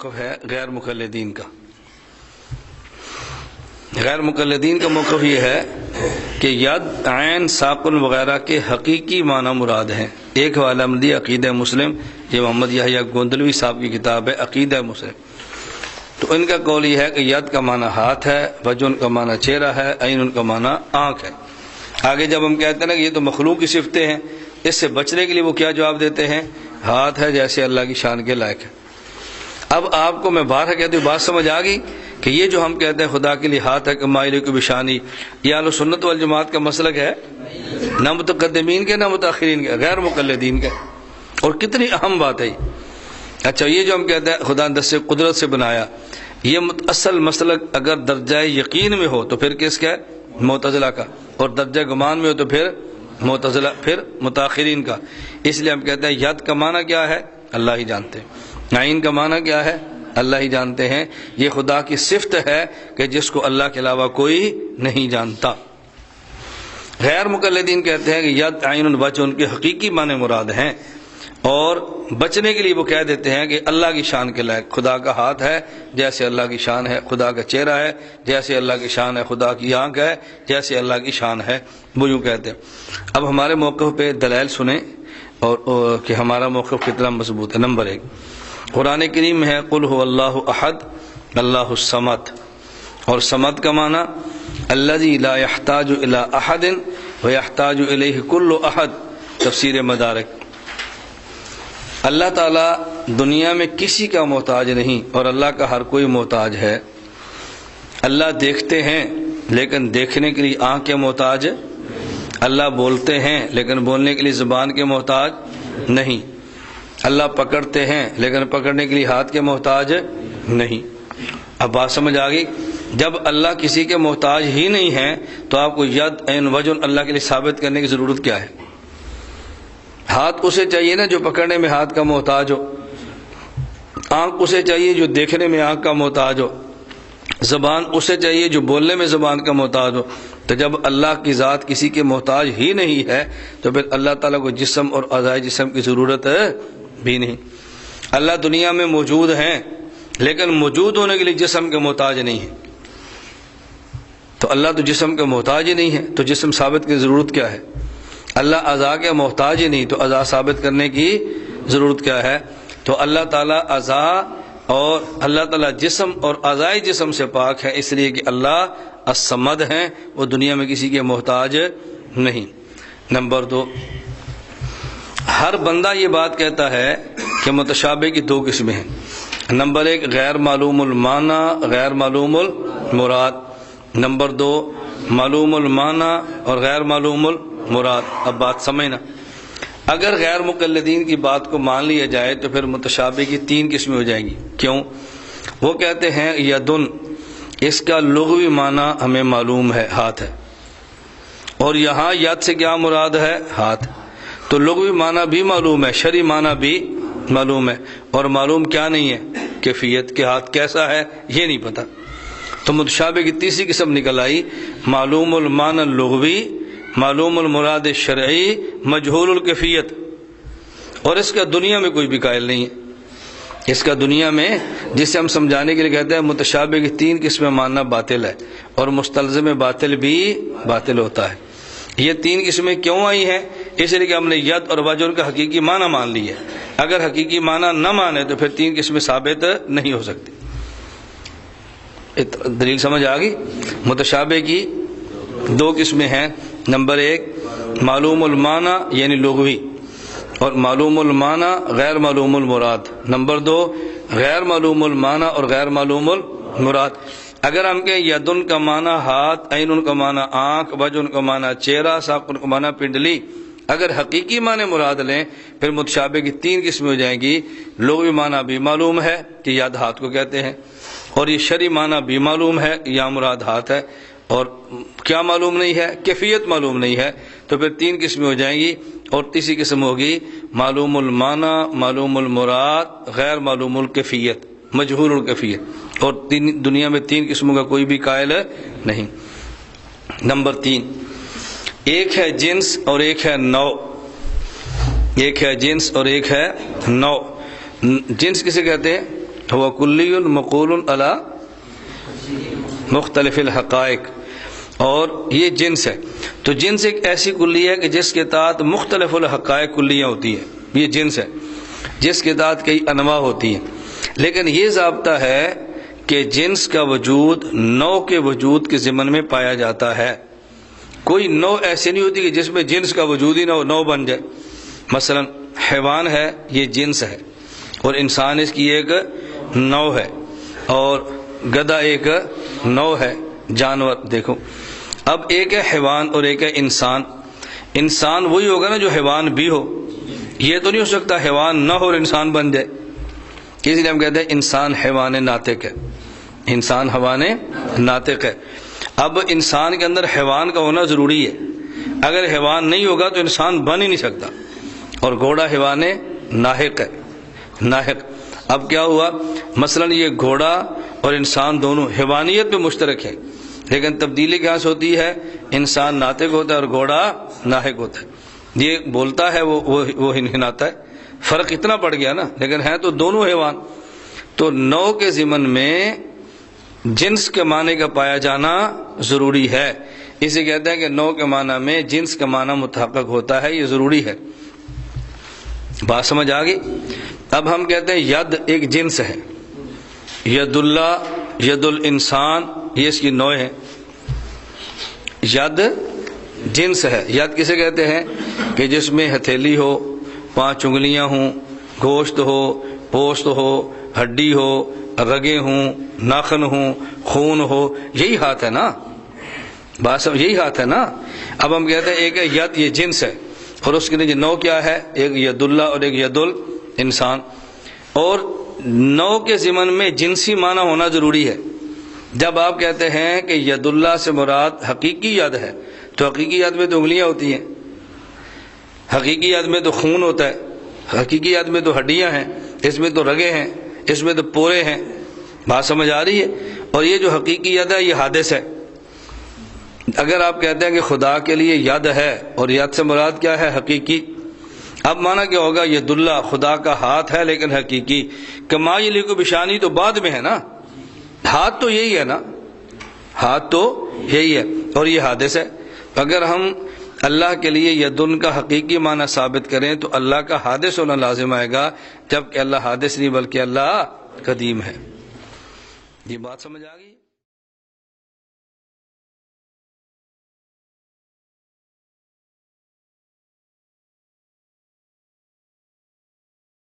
موقف ہے غیر مقلدین کا۔ غیر مقلدین کا موقف یہ ہے کہ ید، عین، ساقن وغیرہ کے حقیقی معنی مراد ہیں۔ ایک حوالہ مندی عقیدہ مسلم، یہ محمد یحییٰ گوندلوی صاحب کی کتاب ہے عقیدہ مسلم، تو ان کا قول یہ ہے کہ ید کا معنی ہاتھ ہے، وجن کا معنی چہرہ ہے، عین ان کا معنی آنکھ ہے۔ آگے جب ہم کہتے ہیں نا کہ یہ تو مخلوق کی صفتیں ہیں، اس سے بچنے کے لیے وہ کیا جواب دیتے ہیں؟ ہاتھ ہے جیسے اللہ کی شان کے لائق ہے۔ اب آپ کو میں بارہ کہتے ہوں، بات سمجھ آ گئی کہ یہ جو ہم کہتے ہیں خدا کے لیے ہاتھ ہے کہ مائل کو بشانی، یہ اہل سنت والجماعت کا مسلک ہے، نہ متقدمین کے نہ متاخرین کے، غیر مقلدین کے۔ اور کتنی اہم بات ہے یہ۔ اچھا، یہ جو ہم کہتے ہیں خدا دست قدرت سے بنایا، یہ اصل مسلک اگر درجہ یقین میں ہو تو پھر کس کا ہے؟ معتزلہ کا، اور درجہ گمان میں ہو تو پھر معتزلہ، پھر متاخرین کا۔ اس لیے ہم کہتے ہیں ید کا معنی کیا ہے؟ اللہ ہی جانتے ہیں۔ عین کا معنی کیا ہے؟ اللہ ہی جانتے ہیں۔ یہ خدا کی صفت ہے کہ جس کو اللہ کے علاوہ کوئی نہیں جانتا۔ غیر مقلدین کہتے ہیں کہ ید، عین، وجہ ان کے حقیقی معنی مراد ہیں، اور بچنے کے لیے وہ کہہ دیتے ہیں کہ اللہ کی شان کے لائق، خدا کا ہاتھ ہے جیسے اللہ کی شان ہے، خدا کا چہرہ ہے جیسے اللہ کی شان ہے، خدا کی آنکھ ہے جیسے اللہ کی شان ہے، وہ یوں کہتے ہیں۔ اب ہمارے موقف پہ دلائل سنیں اور کہ ہمارا موقف کتنا مضبوط ہے۔ نمبر 1، قرآن کریم میں ہے قل هو اللہ احد اللہ الصمد، اور صمد کا معنی الذی لا یحتاج الی احد ویحتاج الیہ کل احد، تفسیر مدارک۔ اللہ تعالیٰ دنیا میں کسی کا محتاج نہیں، اور اللہ کا ہر کوئی محتاج ہے۔ اللہ دیکھتے ہیں لیکن دیکھنے کے لیے آنکھ کے محتاج، اللہ بولتے ہیں لیکن بولنے کے لیے زبان کے محتاج نہیں، اللہ پکڑتے ہیں لیکن پکڑنے کے لیے ہاتھ کے محتاج نہیں۔ اب بات سمجھ آ گئی؟ جب اللہ کسی کے محتاج ہی نہیں ہے تو آپ کو ید، عین، وجہ اللہ کے لیے ثابت کرنے کی ضرورت کیا ہے؟ ہاتھ اسے چاہیے نا جو پکڑنے میں ہاتھ کا محتاج ہو، آنکھ اسے چاہیے جو دیکھنے میں آنکھ کا محتاج ہو، زبان اسے چاہیے جو بولنے میں زبان کا محتاج ہو۔ تو جب اللہ کی ذات کسی کے محتاج ہی نہیں ہے تو پھر اللہ تعالیٰ کو جسم اور اعضائے جسم کی ضرورت بھی نہیں۔ اللہ دنیا میں موجود ہیں لیکن موجود ہونے کے لیے جسم کے محتاج نہیں ہے، تو اللہ تو جسم کا محتاج ہی نہیں ہے، تو جسم ثابت کی ضرورت کیا ہے؟ اللہ اعضاء کے محتاج ہی نہیں، تو اعضاء ثابت کرنے کی ضرورت کیا ہے؟ تو اللہ تعالیٰ اعضاء اور اللہ تعالیٰ جسم اور اعضائے جسم سے پاک ہے، اس لیے کہ اللہ الصمد ہیں، وہ دنیا میں کسی کے محتاج نہیں۔ نمبر 2، ہر بندہ یہ بات کہتا ہے کہ متشابہ کی 2 قسمیں ہیں۔ نمبر 1، غیر معلوم المعنی غیر معلوم المراد۔ نمبر 2، معلوم المعنی اور غیر معلوم المراد۔ اب بات سمجھنا، اگر غیر مقلدین کی بات کو مان لیا جائے تو پھر متشابہ کی 3 قسمیں ہو جائیں گی۔ کیوں؟ وہ کہتے ہیں یدن، اس کا لغوی معنی ہمیں معلوم ہے، ہاتھ ہے، اور یہاں ید سے کیا مراد ہے؟ ہاتھ۔ تو لغوی معنی بھی معلوم ہے، شرعی معنی بھی معلوم ہے، اور معلوم کیا نہیں ہے؟ کیفیت، کہ ہاتھ کیسا ہے یہ نہیں پتہ۔ تو متشابہ کی 3ری قسم نکل آئی، معلوم المعنی اللغوی، معلوم المراد شرعی، مجہول الکیفیت، اور اس کا دنیا میں کوئی بھی قائل نہیں ہے۔ اس کا دنیا میں، جسے ہم سمجھانے کے لیے کہتے ہیں متشابہ کی 3 قسمیں ماننا باطل ہے، اور مستلزم باطل بھی باطل ہوتا ہے۔ یہ 3 قسمیں کیوں آئی ہیں؟ اس لیے کہ ہم نے ید اور وجہ کا حقیقی معنی مان لی ہے۔ اگر حقیقی معنی نہ مانے تو پھر 3 قسمیں ثابت نہیں ہو سکتی۔ دلیل سمجھ آ گئی؟ متشابہ کی 2 قسمیں ہیں۔ نمبر 1، معلوم المعنی یعنی لغوی، اور معلوم المعنی غیر معلوم المراد۔ نمبر 2، غیر معلوم المعنی اور غیر معلوم المراد۔ اگر ہم کہیں یدن کا معنی ہاتھ، عین کا معنی آنکھ، وجہ کا معنی چہرہ، ساق کا معنی پنڈلی، اگر حقیقی معنی مراد لیں پھر متشابہ کی 3 قسمیں ہو جائیں گی۔ لغوی معنی بھی معلوم ہے کہ ید ہاتھ کو کہتے ہیں، اور یہ شرعی معنی بھی معلوم ہے یا مراد ہاتھ ہے، اور کیا معلوم نہیں ہے؟ کیفیت معلوم نہیں ہے، تو پھر 3 قسمیں ہو جائیں گی، اور تیسری قسم ہوگی معلوم المعنی، معلوم المراد، غیر معلوم الکیفیت، مجہول الکیفیت، اور دنیا میں 3 قسموں کا کوئی بھی قائل نہیں۔ نمبر 3، ایک ہے جنس اور ایک ہے نوع۔ ایک ہے جنس اور ایک ہے نوع۔ جنس کسے کہتے ہیں؟ هو کلی مقول علی مختلف الحقائق، اور یہ جنس ہے. تو جنس ایک ایسی کلیہ ہے کہ جس کے تحت مختلف الحقائق کلیاں ہوتی ہیں. یہ جنس ہے جس کے تحت کئی انواع ہوتی ہیں. لیکن یہ ضابطہ ہے کہ جنس کا وجود نوع کے وجود کے ضمن میں پایا جاتا ہے. کوئی نوع ایسی نہیں ہوتی کہ جس میں جنس کا وجود ہی نہ ہو، نوع بن جائے. مثلا حیوان ہے، یہ جنس ہے، اور انسان اس کی ایک نوع ہے، اور گدھا ایک نوع ہے، جانور. دیکھو اب ایک ہے حیوان اور ایک ہے انسان. انسان وہی ہوگا نا جو حیوان بھی ہو. یہ تو نہیں ہو سکتا حیوان نہ ہو اور انسان بن جائے. اس لیے ہم کہتے ہیں انسان حیوان ناطق ہے. انسان حیوان ناطق ہے. اب انسان کے اندر حیوان کا ہونا ضروری ہے. اگر حیوان نہیں ہوگا تو انسان بن ہی نہیں سکتا. اور گھوڑا حیوان ناحق ہے، ناحق. اب کیا ہوا، مثلا یہ گھوڑا اور انسان دونوں حیوانیت میں مشترک ہے، لیکن تبدیلی کہاں سے ہوتی ہے؟ انسان ناطق ہوتا ہے اور گھوڑا ناحق ہوتا ہے. یہ بولتا ہے وہ ہنہناتا ہے. فرق اتنا پڑ گیا نا، لیکن ہیں تو دونوں حیوان. تو نوع کے ضمن میں جنس کے معنی کا پایا جانا ضروری ہے. اسے کہتے ہیں کہ نوع کے معنی میں جنس کا معنی متحقق ہوتا ہے، یہ ضروری ہے. بات سمجھ آ گئی؟ اب ہم کہتے ہیں ید ایک جنس ہے. ید اللہ، ید الانسان، یہ اس کی نوع ہے. ید جنس ہے. ید کسے کہتے ہیں؟ کہ جس میں ہتھیلی ہو، 5 انگلیاں ہوں، گوشت ہو، پوست ہو، ہڈی ہو، رگیں ہوں، ناخن ہوں، خون ہو. یہی ہاتھ ہے نا، بات سب یہی ہاتھ ہے نا. اب ہم کہتے ہیں ایک ہے ید، یہ جنس ہے، اور اس کے نیچے نوع کیا ہے؟ ایک ید اللہ اور ایک ید الانسان. اور نوع کے ضمن میں جنسی معنی ہونا ضروری ہے. جب آپ کہتے ہیں کہ ید اللہ سے مراد حقیقی ید ہے، تو حقیقی ید میں تو انگلیاں ہوتی ہیں، حقیقی ید میں تو خون ہوتا ہے، حقیقی ید میں تو ہڈیاں ہیں، اس میں تو رگیں ہیں، اس میں تو پورے ہیں. بات سمجھ آ رہی ہے؟ اور یہ جو حقیقی ید ہے یہ حادث ہے. اگر آپ کہتے ہیں کہ خدا کے لیے ید ہے اور ید سے مراد کیا ہے؟ حقیقی. اب مانا کیا ہوگا؟ ید اللہ خدا کا ہاتھ ہے لیکن حقیقی. کما یلیق بشانی تو بعد میں ہے نا، ہاتھ تو یہی ہے نا، ہاتھ تو یہی ہے، اور یہ حادث ہے. اگر ہم اللہ کے لیے یدن کا حقیقی معنی ثابت کریں تو اللہ کا حادث ہونا لازم آئے گا، جبکہ اللہ حادث نہیں بلکہ اللہ قدیم ہے. یہ بات سمجھ آ گئی؟